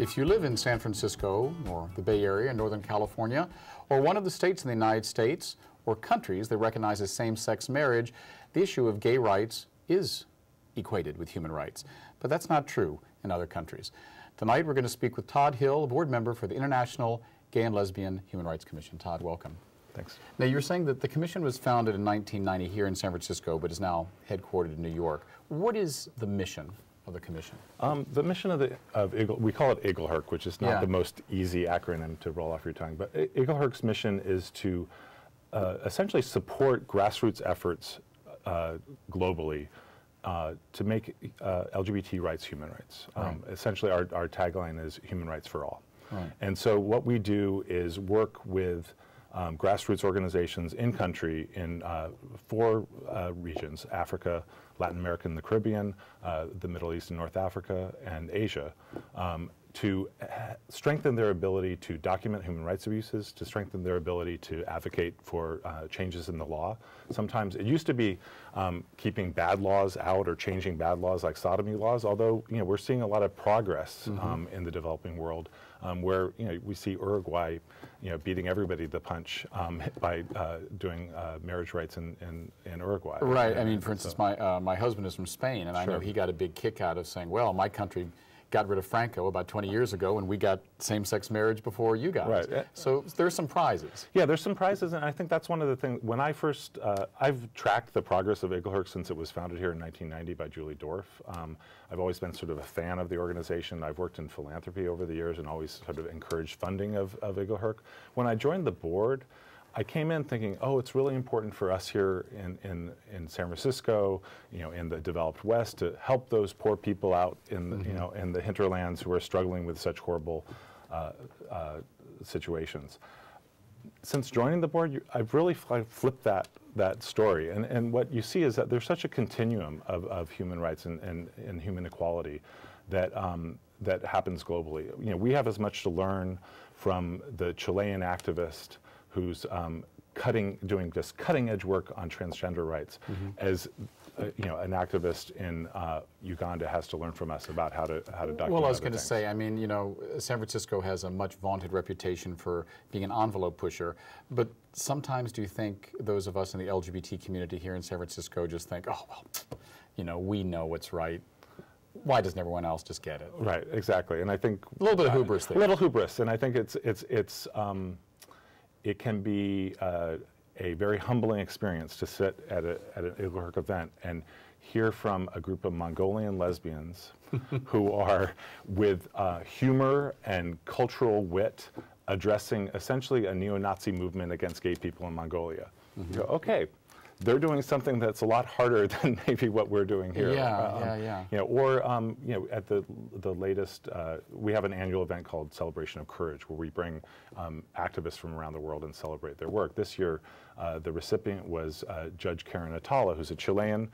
If you live in San Francisco or the Bay Area, Northern California, or one of the states in the United States or countries that recognizes same-sex marriage, the issue of gay rights is equated with human rights. But that's not true in other countries. Tonight we're going to speak with Todd Hill, a board member for the International Gay and Lesbian Human Rights Commission. Todd, welcome. Thanks. Now, you're saying that the commission was founded in 1990 here in San Francisco, but is now headquartered in New York. What is the mission of the commission? The mission of we call it IGLHRC, which is not the most easy acronym to roll off your tongue, but IGLHRC's mission is to essentially support grassroots efforts globally to make LGBT rights human rights. Essentially, our tagline is human rights for all. Right. And so what we do is work with grassroots organizations in country in 4 regions: Africa, Latin America and the Caribbean, the Middle East and North Africa, and Asia, to strengthen their ability to document human rights abuses, to strengthen their ability to advocate for changes in the law. Sometimes it used to be keeping bad laws out or changing bad laws like sodomy laws, although we're seeing a lot of progress in the developing world, where we see Uruguay beating everybody to the punch by doing marriage rights in Uruguay. Right. I mean, for instance, my husband is from Spain, and I know he got a big kick out of saying, well, my country got rid of Franco about 20 years ago, and we got same-sex marriage before you guys. Right. So there's some prizes. Yeah, there's some prizes, and I think that's one of the things. When I first, I've tracked the progress of IGLHRC since it was founded here in 1990 by Julie Dorff. I've always been sort of a fan of the organization. I've worked in philanthropy over the years and always sort of encouraged funding of IGLHRC. When I joined the board, I came in thinking, oh, it's really important for us here in San Francisco, in the developed West, to help those poor people out in in the hinterlands who are struggling with such horrible situations. Since joining the board, I've really flipped that story, and what you see is that there's such a continuum of human rights and human equality that that happens globally. We have as much to learn from the Chilean activist who's doing just cutting-edge work on transgender rights, as an activist in Uganda has to learn from us about how to document. Well, I was going to say, I mean, San Francisco has a much vaunted reputation for being an envelope pusher, but sometimes do you think those of us in the LGBT community here in San Francisco just think, oh, well, we know what's right. Why doesn't everyone else just get it? Right, exactly, and I think a little bit of hubris there. A little hubris, and I think it can be a very humbling experience to sit at an IGLHRC event and hear from a group of Mongolian lesbians who are, with humor and cultural wit, addressing essentially a neo-Nazi movement against gay people in Mongolia. You go, okay, they're doing something that's a lot harder than maybe what we're doing here. Or at the latest, we have an annual event called Celebration of Courage, where we bring activists from around the world and celebrate their work. This year, the recipient was Judge Karen Atala, who's a Chilean,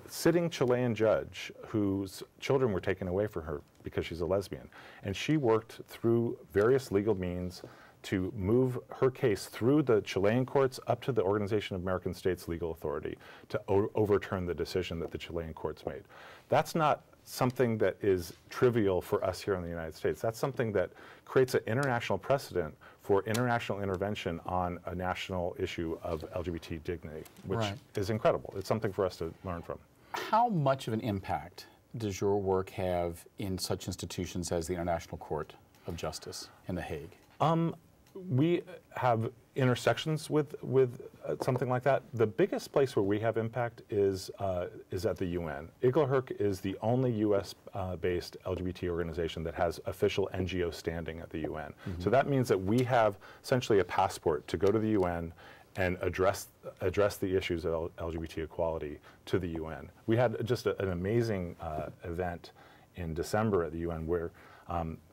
sitting Chilean judge whose children were taken away from her because she's a lesbian. And she worked through various legal means to move her case through the Chilean courts up to the Organization of American States Legal Authority to overturn the decision that the Chilean courts made. That's not something that is trivial for us here in the United States. That's something that creates an international precedent for international intervention on a national issue of LGBT dignity, which is incredible. It's something for us to learn from. How much of an impact does your work have in such institutions as the International Court of Justice in The Hague? We have intersections with something like that. The biggest place where we have impact is at the UN. IGLHRC is the only U.S.-based LGBT organization that has official NGO standing at the UN. So that means that we have essentially a passport to go to the UN and address the issues of LGBT equality to the UN. We had just an amazing event in December at the UN where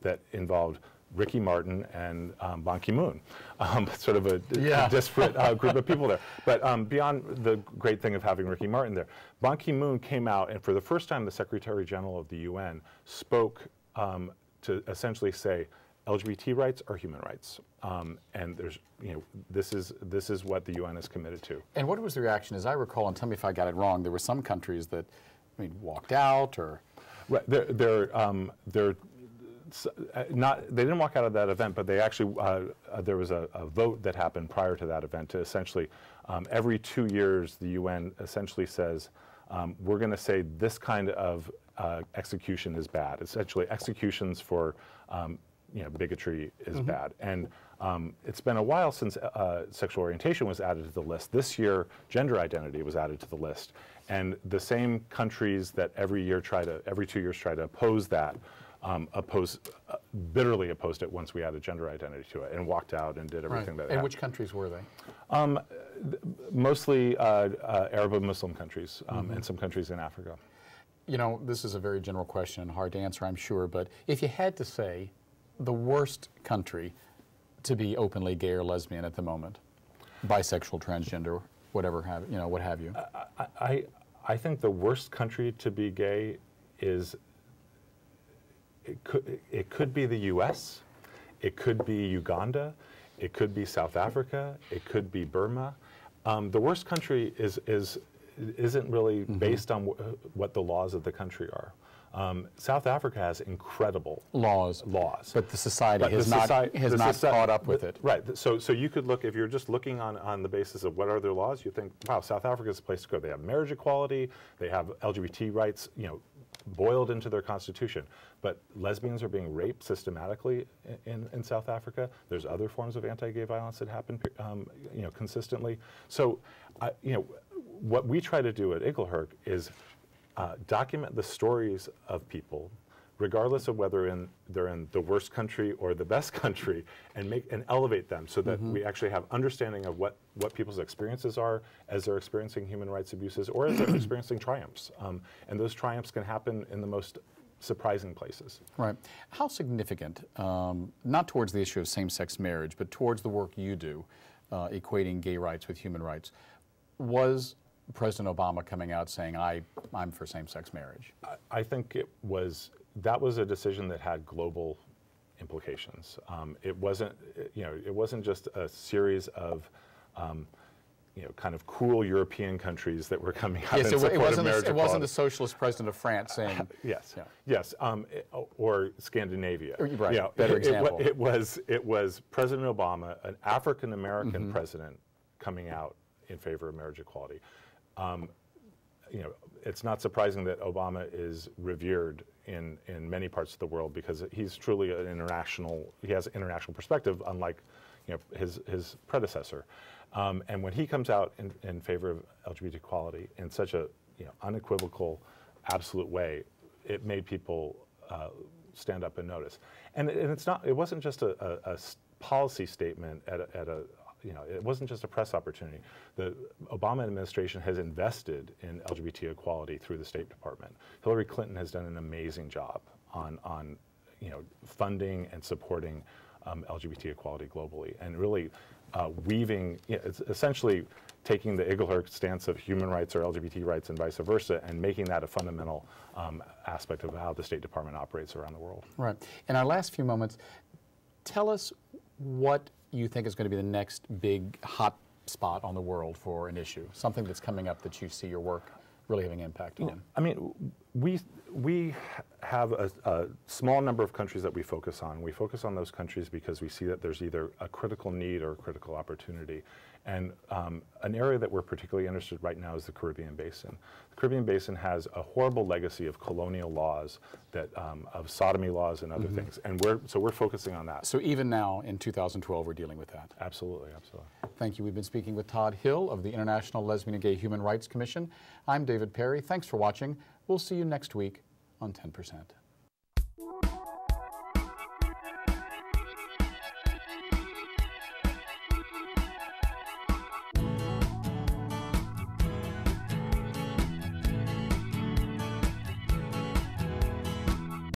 that involved Ricky Martin and Ban Ki-moon, sort of a disparate group of people there. But beyond the great thing of having Ricky Martin there, Ban Ki-moon came out, and for the first time, the Secretary General of the UN spoke to essentially say, LGBT rights are human rights, and there's, this is what the UN is committed to. And what was the reaction? As I recall, and tell me if I got it wrong, there were some countries that, walked out or. Right, they didn't walk out of that event, but they actually, there was a vote that happened prior to that event to essentially, every 2 years, the UN essentially says, we're going to say this kind of execution is bad. Essentially, executions for bigotry is bad. And it's been a while since sexual orientation was added to the list. This year, gender identity was added to the list. And the same countries that every 2 years try to oppose that, bitterly opposed it once we added gender identity to it and walked out and did everything that. And which countries were they? Mostly Arab and Muslim countries, and some countries in Africa. You know, this is a very general question and hard to answer, I'm sure, but if you had to say the worst country to be openly gay or lesbian at the moment, bisexual, transgender, whatever what have you. I think the worst country to be gay is, it could be the U.S., it could be Uganda, it could be South Africa, it could be Burma. The worst country isn't really based on what the laws of the country are. South Africa has incredible laws, but the society has not caught up with it. Right. So you could look, if you're just looking on the basis of what are their laws, you think, wow, South Africa's a place to go. They have marriage equality, they have LGBT rights, boiled into their constitution. But lesbians are being raped systematically in South Africa. There's other forms of anti-gay violence that happen, consistently. So, what we try to do at Iglehurk is document the stories of people, regardless of whether they're in the worst country or the best country, and elevate them so that we actually have understanding of what people's experiences are as they're experiencing human rights abuses or as they're experiencing triumphs. And those triumphs can happen in the most surprising places. Right. How significant, not towards the issue of same-sex marriage, but towards the work you do, equating gay rights with human rights, was President Obama coming out saying, I'm for same-sex marriage? I think that was a decision that had global implications. It wasn't just a series of kind of cool European countries that were coming out in support of marriage equality. It wasn't the socialist president of France saying. Yes, or Scandinavia. Right, better example. It was President Obama, an African American president, coming out in favor of marriage equality. It's not surprising that Obama is revered in many parts of the world because he's truly he has an international perspective, unlike his predecessor. And when he comes out in favor of LGBT equality in such a unequivocal, absolute way, it made people stand up and notice. And it wasn't just a policy statement it wasn't just a press opportunity. The Obama administration has invested in LGBT equality through the State Department. Hillary Clinton has done an amazing job on funding and supporting LGBT equality globally, and really weaving, it's essentially taking the Iglehurk stance of human rights or LGBT rights and vice versa, and making that a fundamental aspect of how the State Department operates around the world. Right. In our last few moments, tell us what you think is going to be the next big hot spot on the world for an issue, something that's coming up that you see your work really having an impact on. I mean, we have a small number of countries that we focus on. We focus on those countries because we see that there's either a critical need or a critical opportunity. And an area that we're particularly interested right now is the Caribbean Basin. The Caribbean Basin has a horrible legacy of colonial laws, of sodomy laws and other things. And we're focusing on that. So even now in 2012, we're dealing with that. Absolutely, absolutely. Thank you. We've been speaking with Todd Hill of the International Lesbian and Gay Human Rights Commission. I'm David Perry. Thanks for watching. We'll see you next week on 10%.